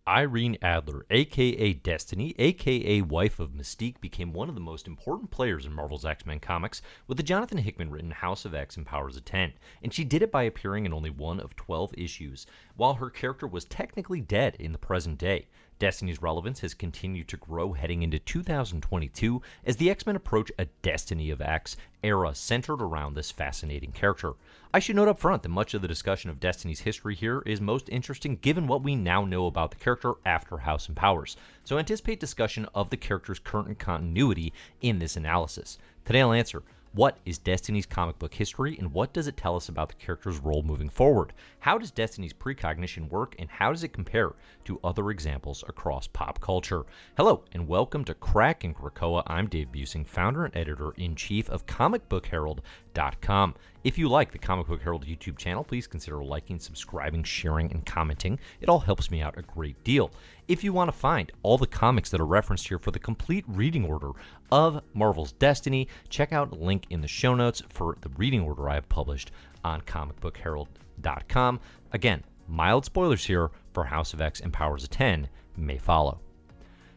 Irene Adler, aka Destiny, aka wife of Mystique, became one of the most important players in Marvel's X-Men comics with the Jonathan Hickman written House of X and Powers of 10, and she did it by appearing in only one of 12 issues, while her character was technically dead in the present day. Destiny's relevance has continued to grow heading into 2022 as the X-Men approach a Destiny of X era centered around this fascinating character. I should note up front that much of the discussion of Destiny's history here is most interesting given what we now know about the character after House and Powers, so anticipate discussion of the character's current continuity in this analysis. Today I'll answer: what is Destiny's comic book history, and what does it tell us about the character's role moving forward? How does Destiny's precognition work, and how does it compare to other examples across pop culture? Hello, and welcome to Krakin Krakoa. I'm Dave Busing, founder and editor-in-chief of comicbookherald.com. If you like the Comic Book Herald YouTube channel, please consider liking, subscribing, sharing, and commenting. It all helps me out a great deal. If you want to find all the comics that are referenced here for the complete reading order of Marvel's Destiny, check out the link in the show notes for the reading order I have published on comicbookherald.com. Again, mild spoilers here for House of X and Powers of 10 may follow.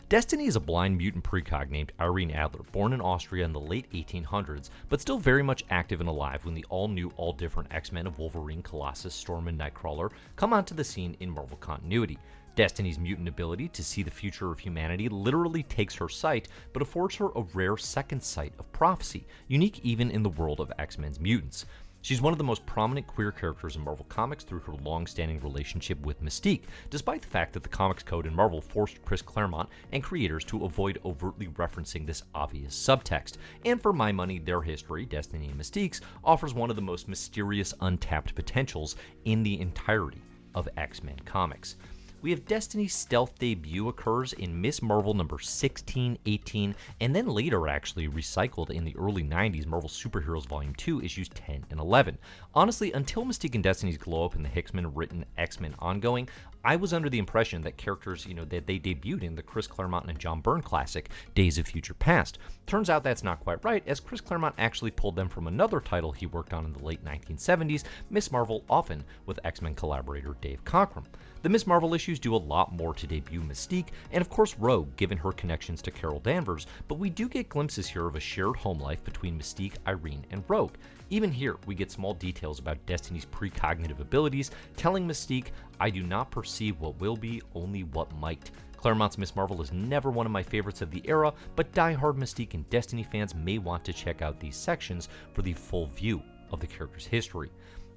Destiny is a blind mutant precog named Irene Adler, born in Austria in the late 1800s, but still very much active and alive when the all-new, all-different X-Men of Wolverine, Colossus, Storm, and Nightcrawler come onto the scene in Marvel continuity. Destiny's mutant ability to see the future of humanity literally takes her sight, but affords her a rare second sight of prophecy, unique even in the world of X-Men's mutants. She's one of the most prominent queer characters in Marvel Comics through her long-standing relationship with Mystique, despite the fact that the Comics Code in Marvel forced Chris Claremont and creators to avoid overtly referencing this obvious subtext. And for my money, their history, Destiny and Mystique's, offers one of the most mysterious untapped potentials in the entirety of X-Men comics. We have Destiny's stealth debut occurs in Miss Marvel number 16, 18, and then later actually recycled in the early 90s Marvel Superheroes Volume 2, issues 10 and 11. Honestly, until Mystique and Destiny's glow up in the Hickman written X-Men ongoing, I was under the impression that characters, that they debuted in the Chris Claremont and John Byrne classic, Days of Future Past. Turns out that's not quite right, as Chris Claremont actually pulled them from another title he worked on in the late 1970s, Miss Marvel, often with X-Men collaborator Dave Cockrum. The Miss Marvel issues do a lot more to debut Mystique, and of course Rogue, given her connections to Carol Danvers, but we do get glimpses here of a shared home life between Mystique, Irene, and Rogue. Even here, we get small details about Destiny's precognitive abilities, telling Mystique, "I do not perceive what will be, only what might." Claremont's Miss Marvel is never one of my favorites of the era, but die-hard Mystique and Destiny fans may want to check out these sections for the full view of the character's history.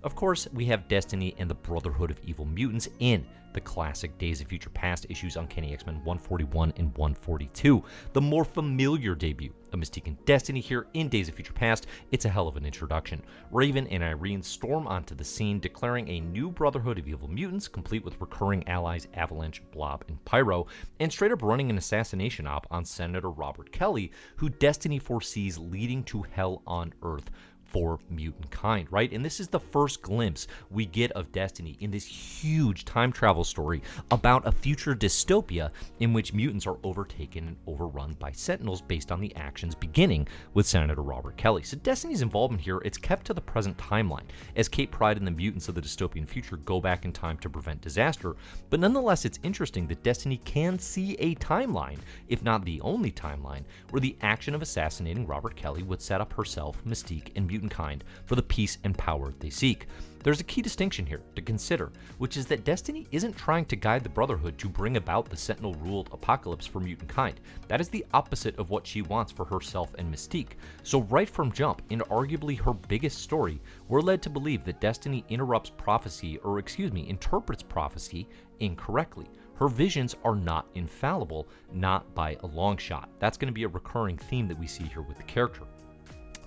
Of course, we have Destiny and the Brotherhood of Evil Mutants in the classic Days of Future Past issues Uncanny X-Men 141 and 142. The more familiar debut of Mystique and Destiny here in Days of Future Past, it's a hell of an introduction. Raven and Irene storm onto the scene, declaring a new Brotherhood of Evil Mutants, complete with recurring allies Avalanche, Blob, and Pyro, and straight up running an assassination op on Senator Robert Kelly, who Destiny foresees leading to hell on Earth for mutant kind, right? And this is the first glimpse we get of Destiny in this huge time travel story about a future dystopia in which mutants are overtaken and overrun by Sentinels based on the actions beginning with Senator Robert Kelly. So Destiny's involvement here, it's kept to the present timeline, as Kate Pryde and the mutants of the dystopian future go back in time to prevent disaster, but nonetheless it's interesting that Destiny can see a timeline, if not the only timeline, where the action of assassinating Robert Kelly would set up herself, Mystique, and mutant kind for the peace and power they seek. There's a key distinction here to consider, which is that Destiny isn't trying to guide the Brotherhood to bring about the Sentinel-ruled apocalypse for mutant kind. That is the opposite of what she wants for herself and Mystique. So right from jump, in arguably her biggest story, we're led to believe that Destiny interrupts prophecy, interprets prophecy incorrectly. Her visions are not infallible, not by a long shot. That's going to be a recurring theme that we see here with the character.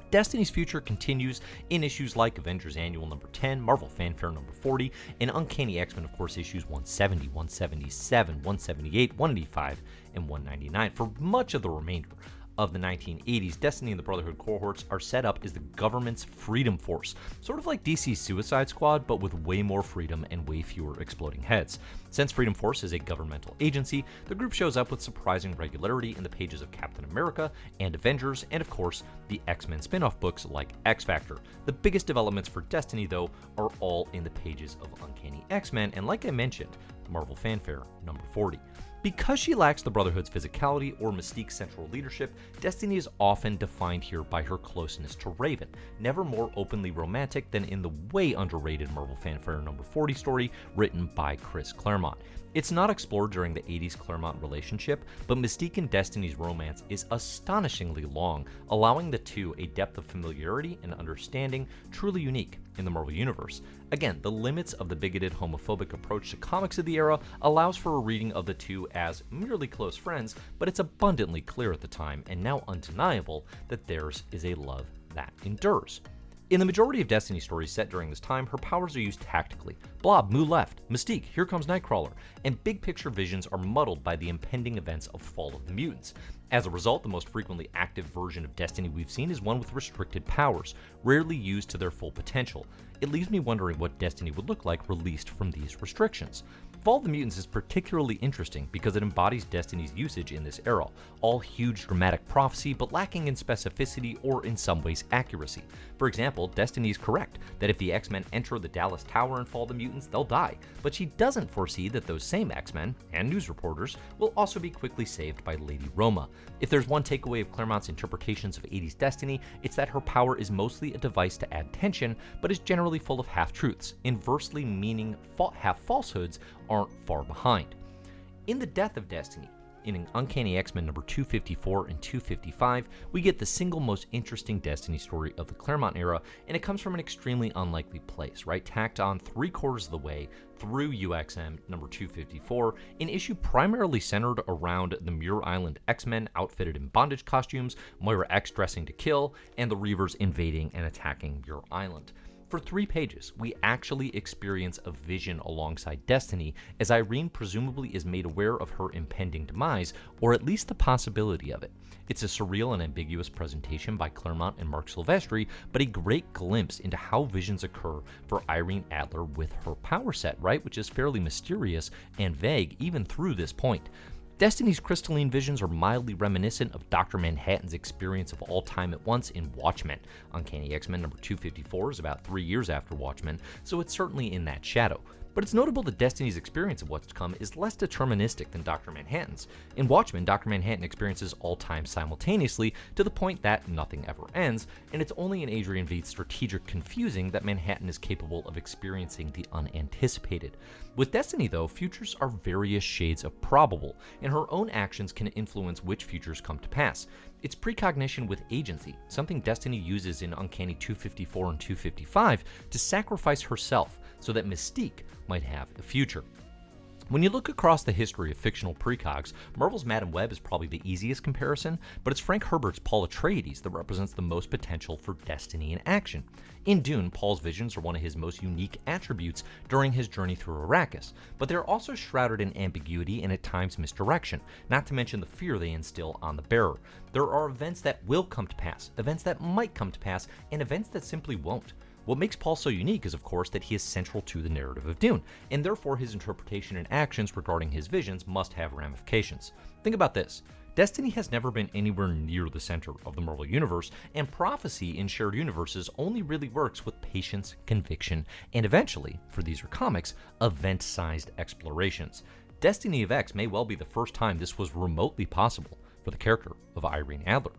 Destiny's future continues in issues like Avengers Annual number 10, Marvel Fanfare number 40, and Uncanny X-Men, of course, issues 170, 177, 178, 185, and 199. For much of the remainder of the 1980s, Destiny and the Brotherhood cohorts are set up as the government's freedom force, sort of like DC's Suicide Squad, but with way more freedom and way fewer exploding heads. Since Freedom Force is a governmental agency, the group shows up with surprising regularity in the pages of Captain America and Avengers, and of course, the X-Men spin-off books like X-Factor. The biggest developments for Destiny, though, are all in the pages of Uncanny X-Men, and like I mentioned, Marvel Fanfare number 40. Because she lacks the Brotherhood's physicality or Mystique's central leadership, Destiny is often defined here by her closeness to Raven, never more openly romantic than in the way underrated Marvel Fanfare number 40 story written by Chris Claremont. It's not explored during the 80s Claremont relationship, but Mystique and Destiny's romance is astonishingly long, allowing the two a depth of familiarity and understanding truly unique in the Marvel Universe. Again, the limits of the bigoted homophobic approach to comics of the era allows for a reading of the two as merely close friends, but it's abundantly clear at the time, and now undeniable, that theirs is a love that endures. In the majority of Destiny stories set during this time, her powers are used tactically. Blob, move left. Mystique, here comes Nightcrawler. And big picture visions are muddled by the impending events of Fall of the Mutants. As a result, the most frequently active version of Destiny we've seen is one with restricted powers, rarely used to their full potential. It leaves me wondering what Destiny would look like released from these restrictions. Fall of the Mutants is particularly interesting because it embodies Destiny's usage in this era, all huge dramatic prophecy but lacking in specificity or in some ways accuracy. For example, Destiny is correct that if the X-Men enter the Dallas Tower and Fall of the Mutants, they'll die, but she doesn't foresee that those same X-Men, and news reporters, will also be quickly saved by Lady Roma. If there's one takeaway of Claremont's interpretations of 80s Destiny, it's that her power is mostly a device to add tension, but is generally full of half-truths, inversely meaning half-falsehoods aren't far behind. In The Death of Destiny, in Uncanny X-Men number 254 and 255, we get the single most interesting Destiny story of the Claremont era, and it comes from an extremely unlikely place, right? Tacked on 3/4 of the way through UXM number 254, an issue primarily centered around the Muir Island X-Men outfitted in bondage costumes, Moira X dressing to kill, and the Reavers invading and attacking Muir Island. For 3 pages, we actually experience a vision alongside Destiny, as Irene presumably is made aware of her impending demise, or at least the possibility of it. It's a surreal and ambiguous presentation by Claremont and Mark Silvestri, but a great glimpse into how visions occur for Irene Adler with her power set, right? Which is fairly mysterious and vague even through this point. Destiny's crystalline visions are mildly reminiscent of Dr. Manhattan's experience of all time at once in Watchmen. Uncanny X-Men number 254 is about 3 years after Watchmen, so it's certainly in that shadow. But it's notable that Destiny's experience of what's to come is less deterministic than Dr. Manhattan's. In Watchmen, Dr. Manhattan experiences all time simultaneously to the point that nothing ever ends, and it's only in Adrian Veidt's strategic confusing that Manhattan is capable of experiencing the unanticipated. With Destiny, though, futures are various shades of probable, and her own actions can influence which futures come to pass. It's precognition with agency, something Destiny uses in Uncanny 254 and 255 to sacrifice herself so that Mystique might have a future. When you look across the history of fictional precogs, Marvel's Madam Web is probably the easiest comparison, but it's Frank Herbert's Paul Atreides that represents the most potential for Destiny in action. In Dune, Paul's visions are one of his most unique attributes during his journey through Arrakis, but they're also shrouded in ambiguity and at times misdirection, not to mention the fear they instill on the bearer. There are events that will come to pass, events that might come to pass, and events that simply won't. What makes Paul so unique is, of course, that he is central to the narrative of Dune, and therefore his interpretation and actions regarding his visions must have ramifications. Think about this. Destiny has never been anywhere near the center of the Marvel Universe, and prophecy in shared universes only really works with patience, conviction, and eventually, for these are comics, event-sized explorations. Destiny of X may well be the first time this was remotely possible for the character of Irene Adler.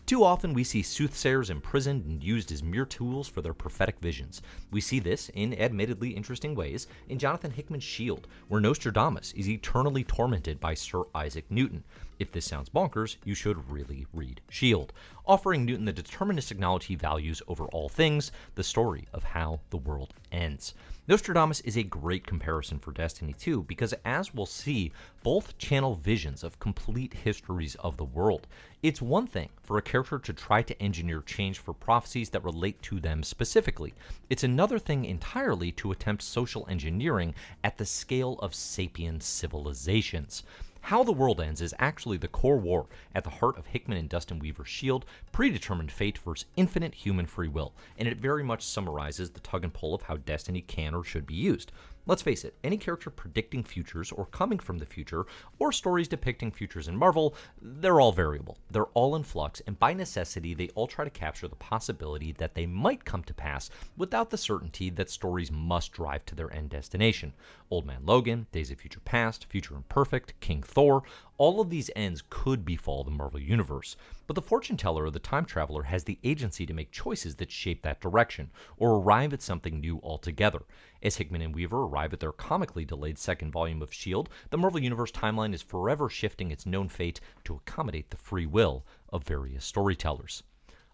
Too often we see soothsayers imprisoned and used as mere tools for their prophetic visions. We see this, in admittedly interesting ways, in Jonathan Hickman's Shield, where Nostradamus is eternally tormented by Sir Isaac Newton. If this sounds bonkers, you should really read Shield, offering Newton the deterministic knowledge he values over all things, the story of how the world ends. Nostradamus is a great comparison for Destiny 2 because, as we'll see, both channel visions of complete histories of the world. It's one thing for a character to try to engineer change for prophecies that relate to them specifically. It's another thing entirely to attempt social engineering at the scale of sapient civilizations. How the World Ends is actually the core war at the heart of Hickman and Dustin Weaver's Shield, predetermined fate versus infinite human free will, and it very much summarizes the tug and pull of how Destiny can or should be used. Let's face it, any character predicting futures or coming from the future, or stories depicting futures in Marvel, they're all variable. They're all in flux, and by necessity, they all try to capture the possibility that they might come to pass without the certainty that stories must drive to their end destination. Old Man Logan, Days of Future Past, Future Imperfect, King Thor, all of these ends could befall the Marvel Universe. But the fortune teller or the time traveler has the agency to make choices that shape that direction, or arrive at something new altogether. As Hickman and Weaver arrive at their comically delayed second volume of S.H.I.E.L.D., the Marvel Universe timeline is forever shifting its known fate to accommodate the free will of various storytellers.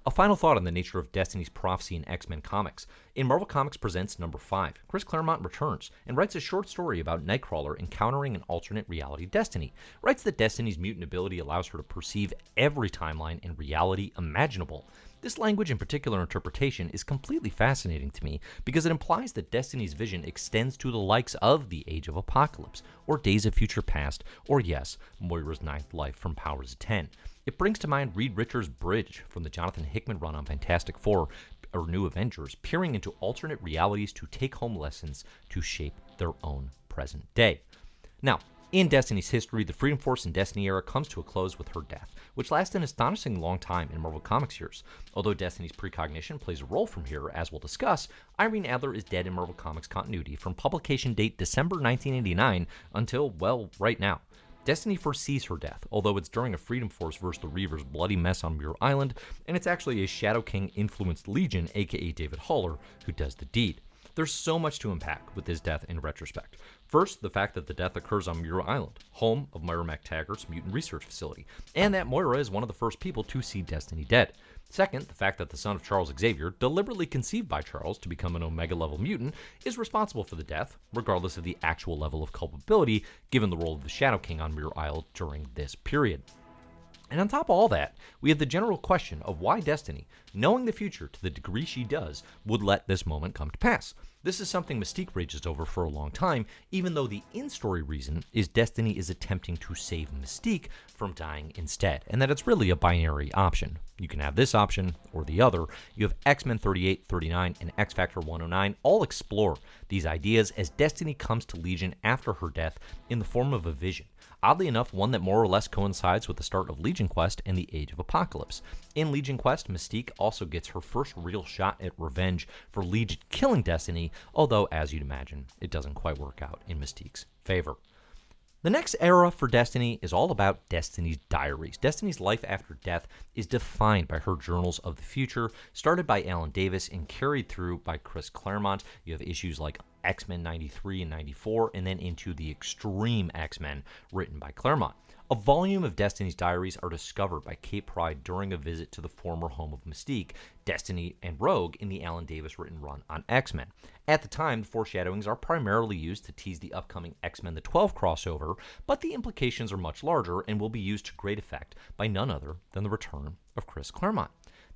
A final thought on the nature of Destiny's prophecy in X-Men comics. In Marvel Comics Presents number 5, Chris Claremont returns and writes a short story about Nightcrawler encountering an alternate reality Destiny. Writes that Destiny's mutant ability allows her to perceive every timeline and reality imaginable. This language and particular interpretation is completely fascinating to me because it implies that Destiny's vision extends to the likes of the Age of Apocalypse, or Days of Future Past, or yes, Moira's Ninth Life from Powers of 10. It brings to mind Reed Richards' Bridge from the Jonathan Hickman run on Fantastic Four, or New Avengers, peering into alternate realities to take home lessons to shape their own present day. Now, in Destiny's history, the Freedom Force and Destiny era comes to a close with her death, which lasted an astonishingly long time in Marvel Comics years. Although Destiny's precognition plays a role from here, as we'll discuss, Irene Adler is dead in Marvel Comics continuity from publication date December 1989 until, well, right now. Destiny foresees her death, although it's during a Freedom Force versus the Reavers' bloody mess on Muir Island, and it's actually a Shadow King-influenced Legion, aka David Haller, who does the deed. There's so much to unpack with this death in retrospect. First, the fact that the death occurs on Muir Island, home of Moira MacTaggart's mutant research facility, and that Moira is one of the first people to see Destiny dead. Second, the fact that the son of Charles Xavier, deliberately conceived by Charles to become an Omega-level mutant, is responsible for the death, regardless of the actual level of culpability, given the role of the Shadow King on Muir Island during this period. And on top of all that, we have the general question of why Destiny, knowing the future to the degree she does, would let this moment come to pass. This is something Mystique rages over for a long time, even though the in-story reason is Destiny is attempting to save Mystique from dying instead, and that it's really a binary option. You can have this option or the other. You have X-Men 38, 39, and X-Factor 109 all explore these ideas as Destiny comes to Legion after her death in the form of a vision. Oddly enough, one that more or less coincides with the start of Legion Quest and the Age of Apocalypse. In Legion Quest, Mystique also gets her first real shot at revenge for Legion killing Destiny, although, as you'd imagine, it doesn't quite work out in Mystique's favor. The next era for Destiny is all about Destiny's diaries. Destiny's life after death is defined by her journals of the future, started by Alan Davis and carried through by Chris Claremont. You have issues like X-Men 93 and 94, and then into the Extreme X-Men, written by Claremont. A volume of Destiny's diaries are discovered by Kate Pryde during a visit to the former home of Mystique, Destiny, and Rogue in the Alan Davis written run on X-Men. At the time, the foreshadowings are primarily used to tease the upcoming X-Men the 12 crossover, but the implications are much larger and will be used to great effect by none other than the return of Chris Claremont.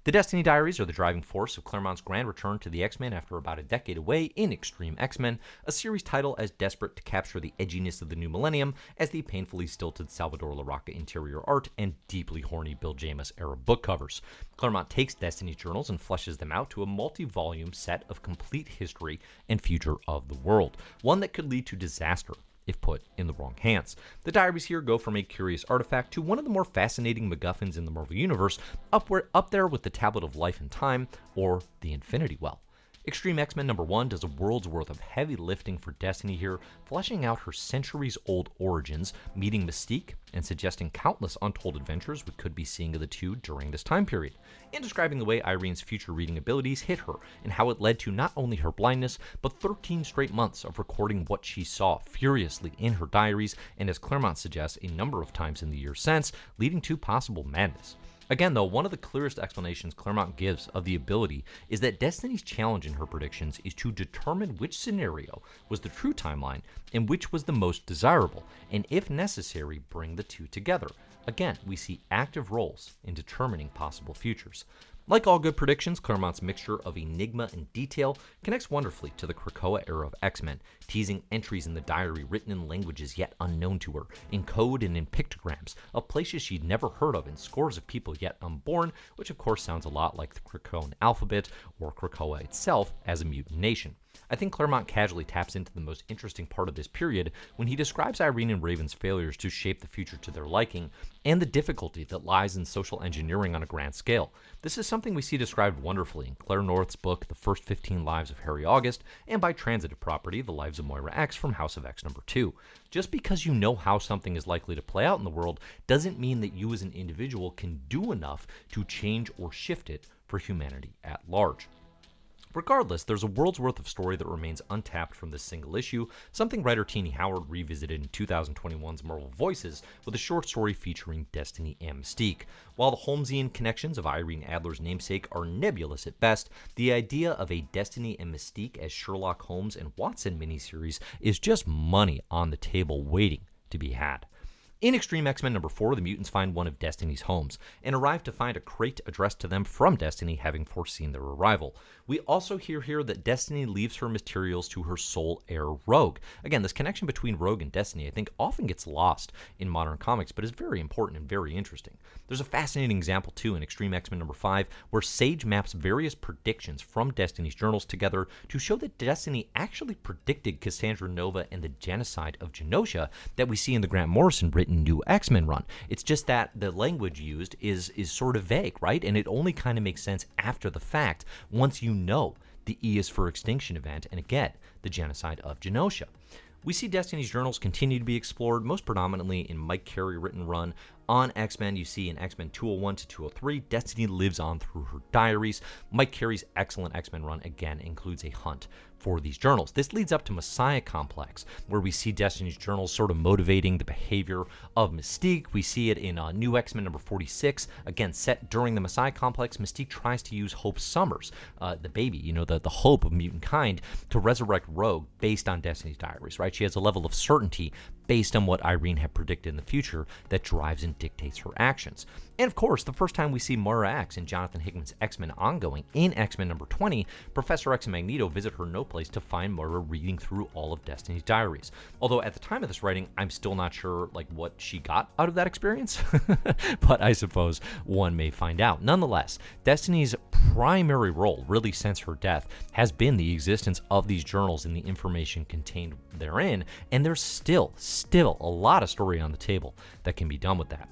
The Destiny Diaries are the driving force of Claremont's grand return to the X-Men after about a decade away in Extreme X-Men, a series title as desperate to capture the edginess of the new millennium as the painfully stilted Salvador Larroca interior art and deeply horny Bill Jamis era book covers. Claremont takes Destiny's journals and fleshes them out to a multi-volume set of complete history and future of the world, one that could lead to disaster if put in the wrong hands. The diaries here go from a curious artifact to one of the more fascinating MacGuffins in the Marvel Universe, up there with the Tablet of Life and Time or the Infinity Well. Extreme X-Men number 1 does a world's worth of heavy lifting for Destiny here, fleshing out her centuries-old origins, meeting Mystique, and suggesting countless untold adventures we could be seeing of the two during this time period, and describing the way Irene's future reading abilities hit her, and how it led to not only her blindness, but 13 straight months of recording what she saw furiously in her diaries, and as Claremont suggests, a number of times in the years since, leading to possible madness. Again, though, one of the clearest explanations Claremont gives of the ability is that Destiny's challenge in her predictions is to determine which scenario was the true timeline and which was the most desirable, and if necessary, bring the two together. Again, we see active roles in determining possible futures. Like all good predictions, Claremont's mixture of enigma and detail connects wonderfully to the Krakoa era of X-Men, teasing entries in the diary written in languages yet unknown to her, in code and in pictograms, of places she'd never heard of and scores of people yet unborn, which of course sounds a lot like the Krakoan alphabet or Krakoa itself as a mutant nation. I think Claremont casually taps into the most interesting part of this period when he describes Irene and Raven's failures to shape the future to their liking and the difficulty that lies in social engineering on a grand scale. This is something we see described wonderfully in Claire North's book, The First 15 Lives of Harry August, and by transitive property, The Lives of Moira X from House of X number 2. Just because you know how something is likely to play out in the world doesn't mean that you as an individual can do enough to change or shift it for humanity at large. Regardless, there's a world's worth of story that remains untapped from this single issue, something writer Tini Howard revisited in 2021's Marvel Voices with a short story featuring Destiny and Mystique. While the Holmesian connections of Irene Adler's namesake are nebulous at best, the idea of a Destiny and Mystique as Sherlock Holmes and Watson miniseries is just money on the table waiting to be had. In Extreme X-Men number 4, the mutants find one of Destiny's homes and arrive to find a crate addressed to them from Destiny, having foreseen their arrival. We also hear here that Destiny leaves her materials to her sole heir, Rogue. Again, this connection between Rogue and Destiny, I think, often gets lost in modern comics, but is very important and very interesting. There's a fascinating example, too, in Extreme X-Men number 5, where Sage maps various predictions from Destiny's journals together to show that Destiny actually predicted Cassandra Nova and the genocide of Genosha that we see in the Grant Morrison written New X-Men run. It's just that the language used is sort of vague, right? And it only kind of makes sense after the fact, once you know the E is for Extinction event and again, the genocide of Genosha. We see Destiny's journals continue to be explored, most predominantly in Mike Carey written run. On X-Men, you see in X-Men 201 to 203, Destiny lives on through her diaries. Mike Carey's excellent X-Men run, again, includes a hunt for these journals. This leads up to Messiah Complex, where we see Destiny's journals sort of motivating the behavior of Mystique. We see it in New X-Men number 46, again, set during the Messiah Complex. Mystique tries to use Hope Summers, the baby, the hope of mutant kind, to resurrect Rogue based on Destiny's diaries, right? She has a level of certainty based on what Irene had predicted in the future that drives and dictates her actions. And of course, the first time we see Moira X in Jonathan Hickman's X-Men ongoing in X-Men number 20, Professor X and Magneto visit her no place to find Moira reading through all of Destiny's diaries. Although at the time of this writing, I'm still not sure what she got out of that experience, but I suppose one may find out. Nonetheless, Destiny's primary role, really since her death, has been the existence of these journals and the information contained therein, and there's still a lot of story on the table that can be done with that.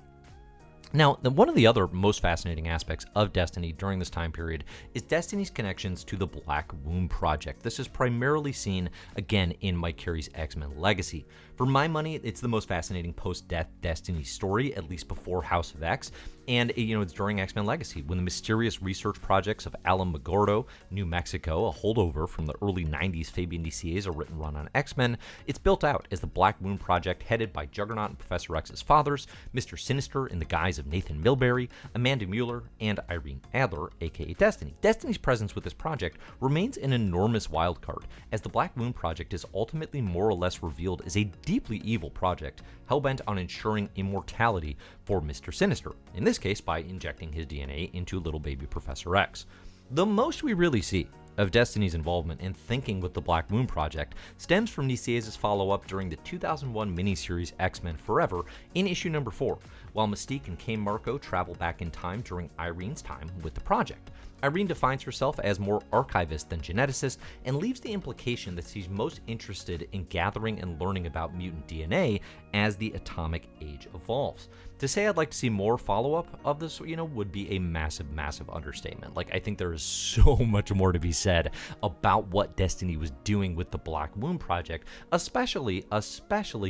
Now, one of the other most fascinating aspects of Destiny during this time period is Destiny's connections to the Black Womb Project. This is primarily seen, again, in Mike Carey's X-Men Legacy. For my money, it's the most fascinating post-death Destiny story, at least before House of X, and it's during X-Men Legacy, when the mysterious research projects of Alamogordo, New Mexico, a holdover from the early 90s Fabian DCA's written run on X-Men, it's built out as the Black Moon Project headed by Juggernaut and Professor X's fathers, Mr. Sinister in the guise of Nathan Milbury, Amanda Mueller, and Irene Adler, aka Destiny. Destiny's presence with this project remains an enormous wildcard, as the Black Moon Project is ultimately more or less revealed as a deeply evil project hellbent on ensuring immortality for Mr. Sinister, in this case by injecting his DNA into little baby Professor X. The most we really see of Destiny's involvement in thinking with the Black Moon Project stems from DCA's follow-up during the 2001 miniseries X-Men Forever in issue number 4, while Mystique and Kane Marco travel back in time during Irene's time with the project. Irene defines herself as more archivist than geneticist and leaves the implication that she's most interested in gathering and learning about mutant DNA as the atomic age evolves. To say I'd like to see more follow-up of this, would be a massive, massive understatement. I think there is so much more to be said about what Destiny was doing with the Black Moon Project, especially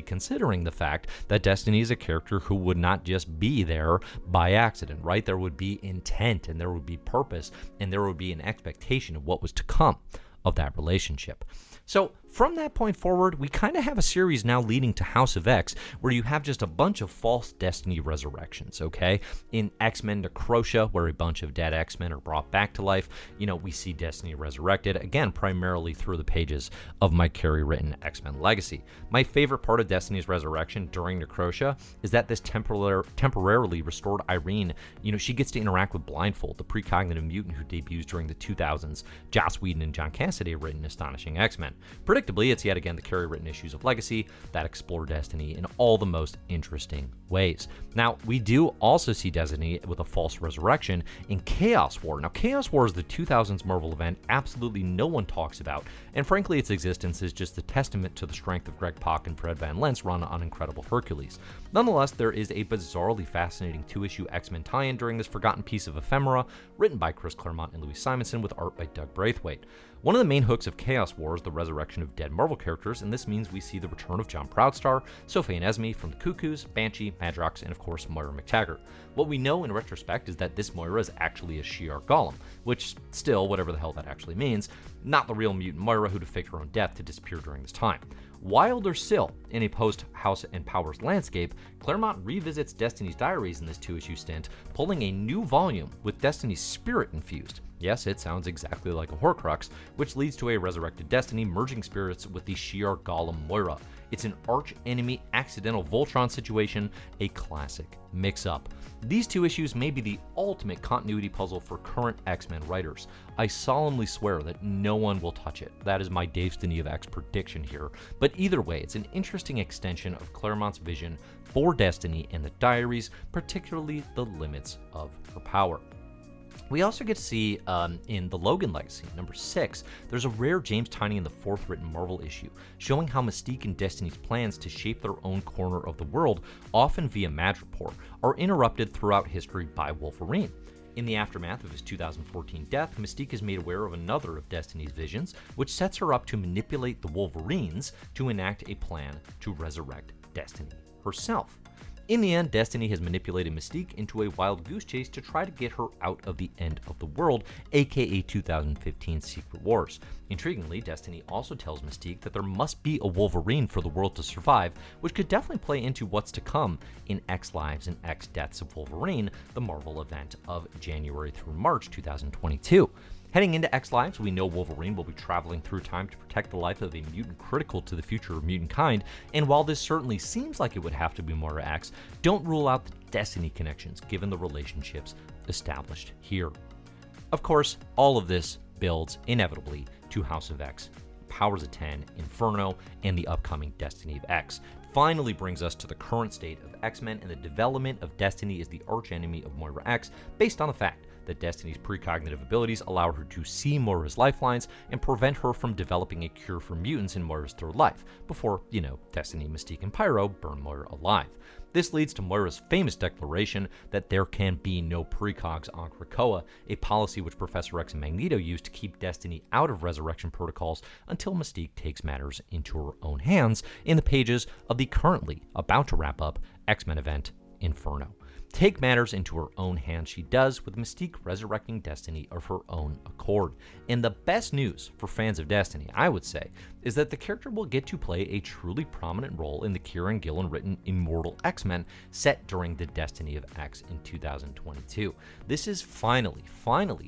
considering the fact that Destiny is a character who would not just be there by accident, right? There would be intent and there would be purpose and there would be an expectation of what was to come of that relationship. So from that point forward, we kind of have a series now leading to House of X, where you have just a bunch of false Destiny resurrections, okay? In X-Men Necrotia, where a bunch of dead X-Men are brought back to life, we see Destiny resurrected, again, primarily through the pages of Mike Carey written X-Men Legacy. My favorite part of Destiny's resurrection during Necrotia is that this temporarily restored Irene, she gets to interact with Blindfold, the precognitive mutant who debuts during the 2000s Joss Whedon and John Cassaday written Astonishing X-Men. Predictably, Predictably, it's yet again the carry-written issues of Legacy that explore Destiny in all the most interesting ways. Now, we do also see Destiny with a false resurrection in Chaos War. Now, Chaos War is the 2000s Marvel event absolutely no one talks about, and frankly, its existence is just a testament to the strength of Greg Pak and Fred Van Lent's run on Incredible Hercules. Nonetheless, there is a bizarrely fascinating two-issue X-Men tie-in during this forgotten piece of ephemera, written by Chris Claremont and Louis Simonson with art by Doug Braithwaite. One of the main hooks of Chaos War is the resurrection of dead Marvel characters, and this means we see the return of John Proudstar, Sophie and Esme from the Cuckoos, Banshee, Madrox, and of course Moira McTaggart. What we know in retrospect is that this Moira is actually a Shi'ar Golem, which still, whatever the hell that actually means, not the real mutant Moira who faked her own death to disappear during this time. Wilder still, in a post-House and Powers landscape, Claremont revisits Destiny's diaries in this two-issue stint, pulling a new volume with Destiny's spirit infused. Yes, it sounds exactly like a Horcrux, which leads to a resurrected Destiny merging spirits with the Shi'ar Golem Moira. It's an arch-enemy accidental Voltron situation, a classic mix-up. These two issues may be the ultimate continuity puzzle for current X-Men writers. I solemnly swear that no one will touch it. That is my Destiny of X prediction here. But either way, it's an interesting extension of Claremont's vision for Destiny and the diaries, particularly the limits of her power. We also get to see in the Logan Legacy, number 6, there's a rare James Tynion in the 4th written Marvel issue, showing how Mystique and Destiny's plans to shape their own corner of the world, often via Madripoor, are interrupted throughout history by Wolverine. In the aftermath of his 2014 death, Mystique is made aware of another of Destiny's visions, which sets her up to manipulate the Wolverines to enact a plan to resurrect Destiny herself. In the end, Destiny has manipulated Mystique into a wild goose chase to try to get her out of the end of the world, aka 2015 Secret Wars. Intriguingly, Destiny also tells Mystique that there must be a Wolverine for the world to survive, which could definitely play into what's to come in X Lives and X Deaths of Wolverine, the Marvel event of January through March 2022. Heading into X Lives, we know Wolverine will be traveling through time to protect the life of a mutant critical to the future of mutant kind, and while this certainly seems like it would have to be Moira X, don't rule out the Destiny connections given the relationships established here. Of course, all of this builds inevitably to House of X, Powers of 10, Inferno, and the upcoming Destiny of X. Finally brings us to the current state of X-Men, and the development of Destiny is the archenemy of Moira X, based on the fact that Destiny's precognitive abilities allow her to see Moira's lifelines and prevent her from developing a cure for mutants in Moira's third life, before, Destiny, Mystique, and Pyro burn Moira alive. This leads to Moira's famous declaration that there can be no precogs on Krakoa, a policy which Professor X and Magneto used to keep Destiny out of resurrection protocols until Mystique takes matters into her own hands in the pages of the currently about to wrap up X-Men event Inferno. Take matters into her own hands she does, with Mystique resurrecting Destiny of her own accord. And the best news for fans of Destiny, I would say, is that the character will get to play a truly prominent role in the Kieran Gillen written Immortal X-Men set during the Destiny of X in 2022. This is finally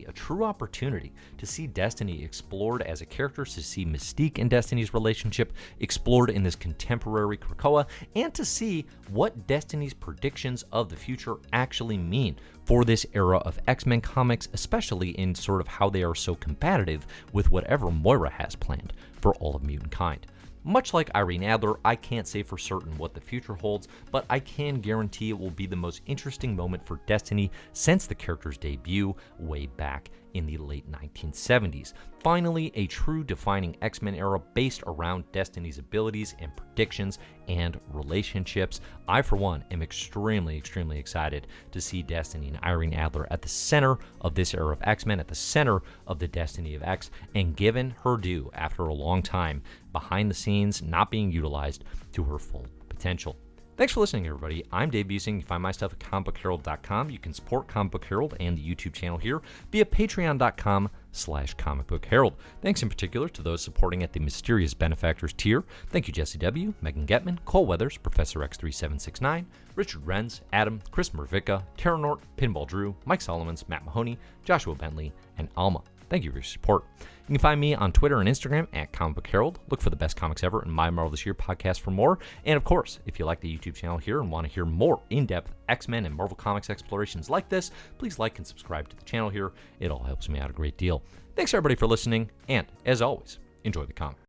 a true opportunity to see Destiny explored as a character, to see Mystique and Destiny's relationship explored in this contemporary Krakoa, and to see what Destiny's predictions of the future actually mean for this era of X-Men comics, especially in sort of how they are so competitive with whatever Moira has planned for all of mutant kind. Much like Irene Adler, I can't say for certain what the future holds, but I can guarantee it will be the most interesting moment for Destiny since the character's debut way back in the late 1970s. Finally, a true defining X-Men era based around Destiny's abilities and predictions and relationships. I, for one, am extremely excited to see Destiny and Irene Adler at the center of this era of X-Men, at the center of the Destiny of X, and given her due after a long time behind the scenes, not being utilized to her full potential. Thanks for listening, everybody. I'm Dave Busing. You can find my stuff at comicbookherald.com. You can support Comic Book Herald and the YouTube channel here via patreon.com/comicbookherald. Thanks in particular to those supporting at the Mysterious Benefactors tier. Thank you, Jesse W., Megan Getman, Cole Weathers, Professor X3769, Richard Renz, Adam, Chris Mervicka, Tara Nort, Pinball Drew, Mike Solomons, Matt Mahoney, Joshua Bentley, and Alma. Thank you for your support. You can find me on Twitter and Instagram at Comic Book Herald. Look for the Best Comics Ever and My Marvel This Year podcast for more. And of course, if you like the YouTube channel here and want to hear more in-depth X-Men and Marvel Comics explorations like this, please like and subscribe to the channel here. It all helps me out a great deal. Thanks everybody for listening, and as always, enjoy the comic.